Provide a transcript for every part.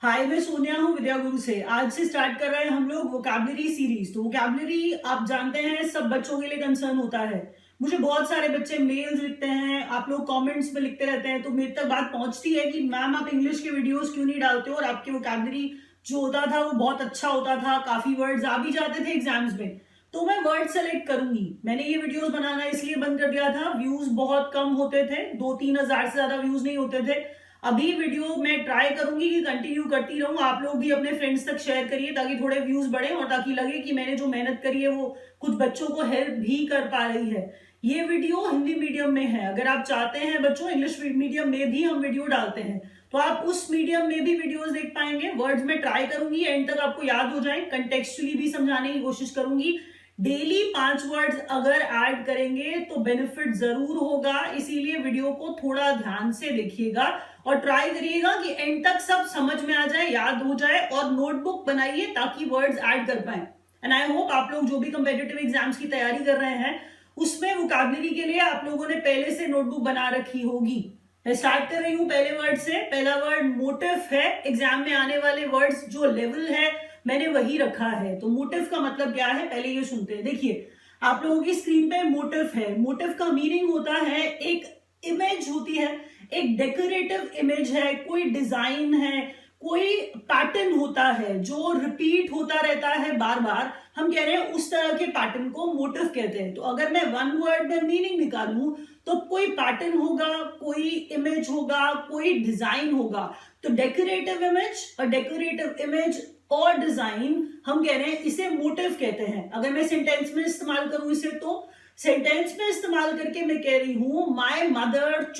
हाय, मैं सोनिया हूँ विद्या गुरु से। आज से स्टार्ट कर रहे हैं हम लोग वोकैबुलरी सीरीज। तो वोकैबुलरी आप जानते हैं सब बच्चों के लिए कंसर्न होता है। मुझे बहुत सारे बच्चे मेल्स लिखते हैं, आप लोग कमेंट्स में लिखते रहते हैं, तो मेरे तक बात पहुंचती है कि मैम आप इंग्लिश के वीडियोस क्यों नहीं डालते हो, और आपके वोकैबुलरी जो होता था वो बहुत अच्छा होता था, काफी वर्ड्स आ भी जाते थे एग्जाम्स में। तो मैं वर्ड सेलेक्ट करूंगी। मैंने ये वीडियोस बनाना इसलिए बंद कर दिया था, व्यूज बहुत कम होते थे, 2-3 हजार से ज्यादा व्यूज नहीं होते थे। अभी वीडियो मैं ट्राई करूंगी कि कंटिन्यू करती रहूं। आप लोग भी अपने फ्रेंड्स तक शेयर करिए ताकि थोड़े व्यूज बढ़े और ताकि लगे कि मैंने जो मेहनत करी है वो कुछ बच्चों को हेल्प भी कर पा रही है। ये वीडियो हिंदी मीडियम में है। अगर आप चाहते हैं बच्चों इंग्लिश मीडियम में भी हम वीडियो डालते हैं तो आप उस मीडियम में भी वीडियोस देख पाएंगे। वर्ड्स में ट्राई करूंगी एंड तक आपको याद हो जाए, कंटेक्चुअली भी समझाने की कोशिश करूंगी। डेली 5 वर्ड्स अगर ऐड करेंगे तो बेनिफिट जरूर होगा, इसीलिए वीडियो को थोड़ा ध्यान से देखिएगा और ट्राई करिएगा कि एंड तक सब समझ में आ जाए, याद हो जाए, और नोटबुक बनाइए ताकि वर्ड्स ऐड कर पाए। एंड आई होप आप लोग जो भी कम्पिटिटिव एग्जाम्स की तैयारी कर रहे हैं उसमें वोकैबुलरी के लिए आप लोगों ने पहले से नोटबुक बना रखी होगी। मैं स्टार्ट कर रही हूं पहले वर्ड से। पहला वर्ड मोटिव है। एग्जाम में आने वाले वर्ड्स जो लेवल है मैंने वही रखा है। तो मोटिव का मतलब क्या है पहले ये सुनते हैं। देखिए आप लोगों की स्क्रीन पे मोटिव है। मोटिव का मीनिंग होता है एक इमेज होती है, एक डेकोरेटिव इमेज है, कोई डिजाइन है, कोई पैटर्न होता है जो रिपीट होता रहता है बार बार। हम कह रहे हैं उस तरह के पैटर्न को मोटिव कहते हैं। तो अगर मैं वन वर्ड में मीनिंग निकालूं तो कोई पैटर्न होगा, कोई इमेज होगा, कोई डिजाइन होगा। तो डेकोरेटिव इमेज और डेकोरेटिव इमेज और डिजाइन हम कह रहे हैं इसे मोटिव कहते हैं। अगर मैं सेंटेंस में इस्तेमाल करूं इसे, तो सेंटेंस में इस्तेमाल करके मैं कह रही हूं my mother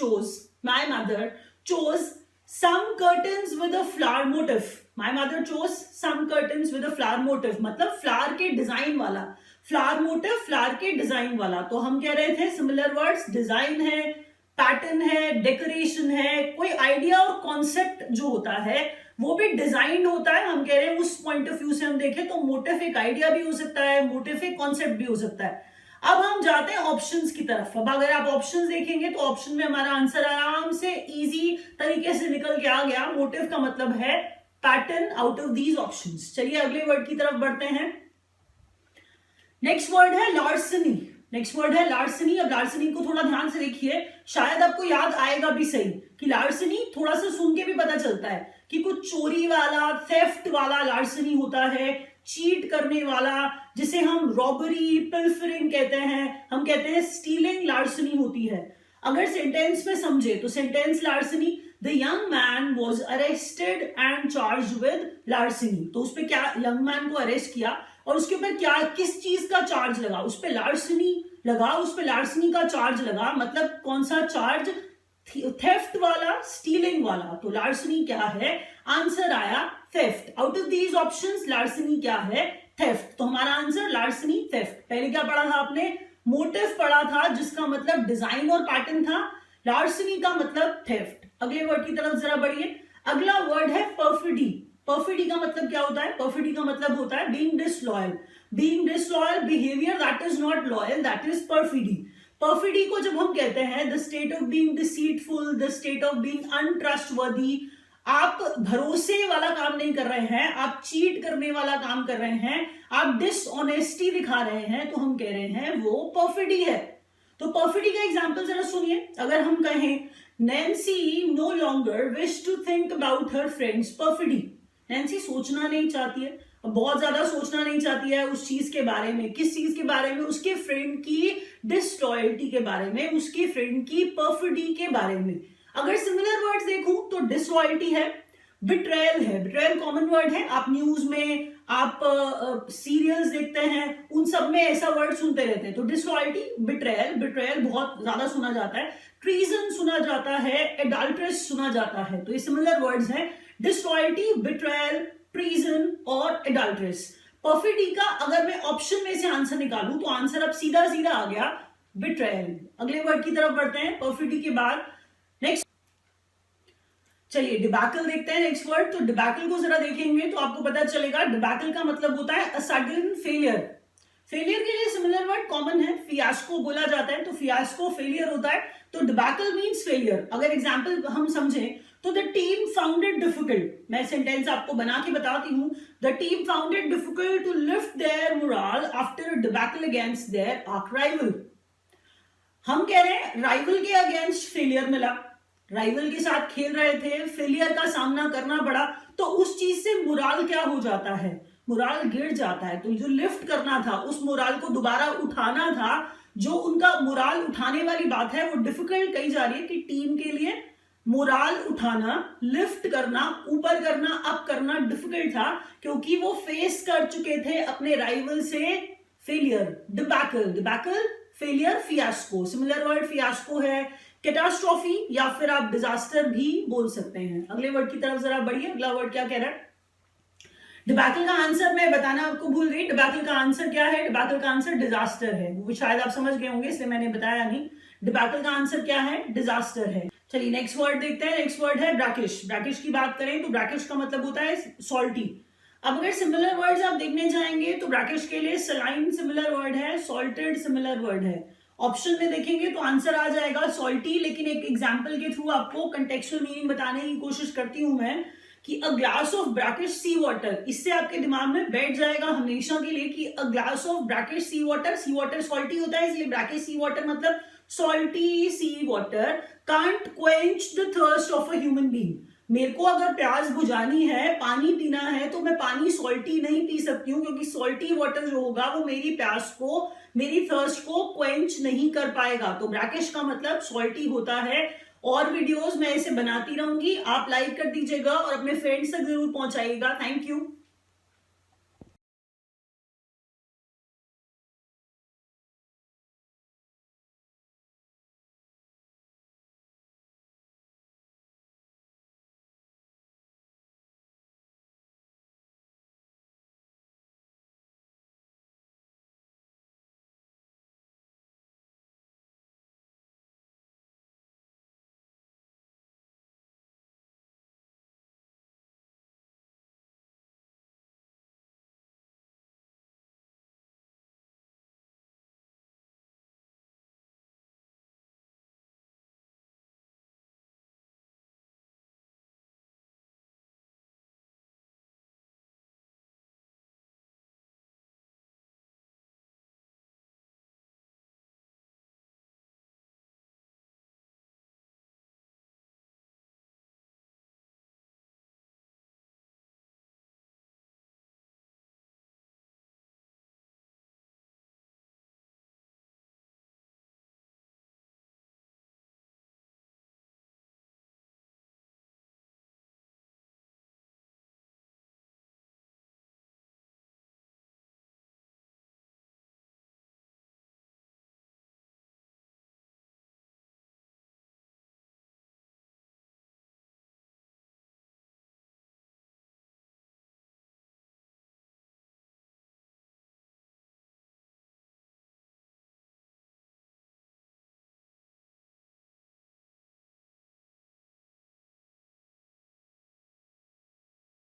chose some curtains with a flower motif. My mother chose some curtains with a flower motif मतलब फ्लावर के डिजाइन वाला। फ्लावर मोटिव फ्लावर के डिजाइन वाला। तो हम कह रहे थे सिमिलर वर्ड्स, डिजाइन है, पैटर्न है, डेकोरेशन है, कोई आइडिया और कॉन्सेप्ट जो होता है वो भी डिजाइन होता है। हम कह रहे हैं उस पॉइंट ऑफ व्यू से हम देखें तो मोटिव एक आइडिया भी हो सकता है, मोटिव एक कॉन्सेप्ट भी हो सकता है। अब हम जाते हैं ऑप्शंस की तरफ। अब अगर आप ऑप्शंस देखेंगे तो ऑप्शन में हमारा आंसर आराम से इजी तरीके से निकल के आ गया। मोटिव का मतलब है pattern out of these options. चलिए अगले वर्ड की तरफ बढ़ते हैं। नेक्स्ट वर्ड है लार्सनी। अब लार्सनी को थोड़ा ध्यान से देखिए, शायद आपको याद आएगा भी सही कि लार्सनी थोड़ा सा सुन के भी पता चलता है कि कुछ चोरी वाला, थेफ्ट वाला लार्सनी होता है, चीट करने वाला, जिसे हम रॉबरी, पिल्फरिंग कहते हैं। हम कहते हैं स्टीलिंग लार्सनी होती है। अगर सेंटेंस में समझे तो sentence larceny, the young man was arrested and charged with larceny. तो उस पर क्या, यंग मैन को अरेस्ट किया और उसके ऊपर क्या, किस चीज का चार्ज लगा, उस पर लार्सनी लगा, उस पर लार्सनी का चार्ज लगा। मतलब कौन सा चार्ज, थेफ्ट वाला, स्टीलिंग वाला। तो लार्सनी क्या है, आंसर आया theft. Out of these options larceny क्या है, थेफ्ट। तो हमारा आंसर लार्सनी, थेफ्ट। पहले क्या पढ़ा था आपने, मोटिव पढ़ा था जिसका मतलब डिजाइन और पैटर्न था, लार्सनी का मतलब थेफ्ट। अगले वर्ड की तरफ जरा बढ़िए। अगला वर्ड है परफिडी। परफिडी का मतलब क्या होता है, परफिडी का मतलब होता है being disloyal. Being disloyal, behaviour that is not loyal, that is perfidy. Perfidy को जब हम कहते हैं the state of being deceitful, the state of being untrustworthy, आप भरोसे वाला काम नहीं कर रहे हैं, आप चीट करने वाला काम कर रहे हैं, आप डिसऑनेस्टी दिखा रहे हैं, तो हम कह रहे हैं वो परफिडी है। तो परफिडी का एग्जांपल जरा सुनिए। अगर हम कहें Nancy no longer wish to think about her friends perfidy. Nancy सोचना नहीं चाहती है, बहुत ज्यादा सोचना नहीं चाहती है उस चीज के बारे में। किस चीज के बारे में, उसके फ्रेंड की डिसलॉयल्टी के बारे में, उसके फ्रेंड की परफिडी के बारे में। अगर सिमिलर वर्ड्स देखूं तो डिसलॉयल्टी है, बिट्रेयल है। बिट्रेयल कॉमन वर्ड है, आप न्यूज में, आप सीरियल्स देखते हैं, उन सब में ऐसा वर्ड सुनते रहते हैं। तो डिसलॉयल्टी, बिट्रेयल, बिट्रेयल बहुत ज्यादा सुना जाता है, ट्रीजन सुना जाता है, एडल्ट्रेस सुना जाता है। तो ये सिमिलर वर्ड्स हैं, डिसलॉयल्टी, बिट्रेयल, ट्रीजन और एडल्ट्रेस। परफिडी का अगर मैं ऑप्शन में से आंसर निकालूं तो आंसर अब सीधा सीधा आ गया, बिट्रेयल। अगले वर्ड की तरफ बढ़ते हैं परफिडी के बाद। नेक्स्ट चलिए डिबैकल देखते हैं नेक्स्ट वर्ड। तो डिबैकल को जरा देखेंगे तो आपको पता चलेगा डिबैकल का मतलब होता है अ सडन फेलियर। फेलियर के लिए सिमिलर वर्ड कॉमन है, फियास्को बोला जाता है, तो फियास्को फेलियर होता है। तो डिबैकल मींस फेलियर। अगर एग्जांपल हम समझें तो the team found it difficult, मैं सेंटेंस आपको बना के बताती हूँ, the team found it difficult to lift their morale after a debacle against their arch rival. हम कह रहे हैं राइवल के अगेंस्ट फेलियर मिला, राइवल के साथ खेल रहे थे, फेलियर का सामना करना पड़ा, तो उस चीज से मोरल क्या हो जाता है, मोरल गिर जाता है। तो जो लिफ्ट करना था, उस मोरल को दोबारा उठाना था, जो उनका मोरल उठाने वाली बात है वो डिफिकल्ट कही जा रही है कि टीम के लिए मोरल उठाना, लिफ्ट करना, ऊपर करना, अप करना डिफिकल्ट था, क्योंकि वो फेस कर चुके थे अपने राइवल से failure, debacle, debacle failure, fiasco, similar word fiasco है, कैटास्ट्रॉफी या फिर आप डिजास्टर भी बोल सकते हैं। अगले वर्ड की तरफ जरा बढ़िए, अगला वर्ड क्या कह रहा है, डिबैकल का आंसर मैं बताना आपको भूल गई, डिबैकल का आंसर क्या है, डिबैकल का आंसर डिजास्टर है, वो शायद आप समझ गए होंगे इसलिए मैंने बताया नहीं, डिबैकल का आंसर क्या है, डिजास्टर है। चलिए नेक्स्ट वर्ड देखते हैं, नेक्स्ट वर्ड है ब्रैकिश। ब्रैकिश की बात करें तो ब्रैकिश का मतलब होता है सॉल्टी। अब अगर सिमिलर वर्ड्स आप देखने जाएंगे तो ब्रैकिश के लिए सलाइन सिमिलर वर्ड है, सॉल्टेड सिमिलर वर्ड है। ऑप्शन में देखेंगे तो आंसर आ जाएगा सॉल्टी, लेकिन एक एग्जांपल के थ्रू आपको कंटेक्चुअल मीनिंग बताने की कोशिश करती हूं मैं कि a glass of brackish sea water, इससे आपके दिमाग में बैठ जाएगा हमेशा के लिए कि a glass of brackish sea water salty होता है, इसलिए ब्रैकिश सी वाटर मतलब salty sea water can't quench the thirst of a human being. मेरे को अगर प्यास बुझानी है, पानी पीना है, तो मैं पानी सॉल्टी नहीं पी सकती हूँ, क्योंकि सॉल्टी वाटर जो होगा वो मेरी प्यास को, मेरी थर्स्ट को क्वेंच नहीं कर पाएगा। तो ब्रैकिश का मतलब सॉल्टी होता है। और वीडियोस मैं इसे बनाती रहूंगी, आप लाइक कर दीजिएगा और अपने फ्रेंड्स तक जरूर पहुंचाइएगा। Thank you.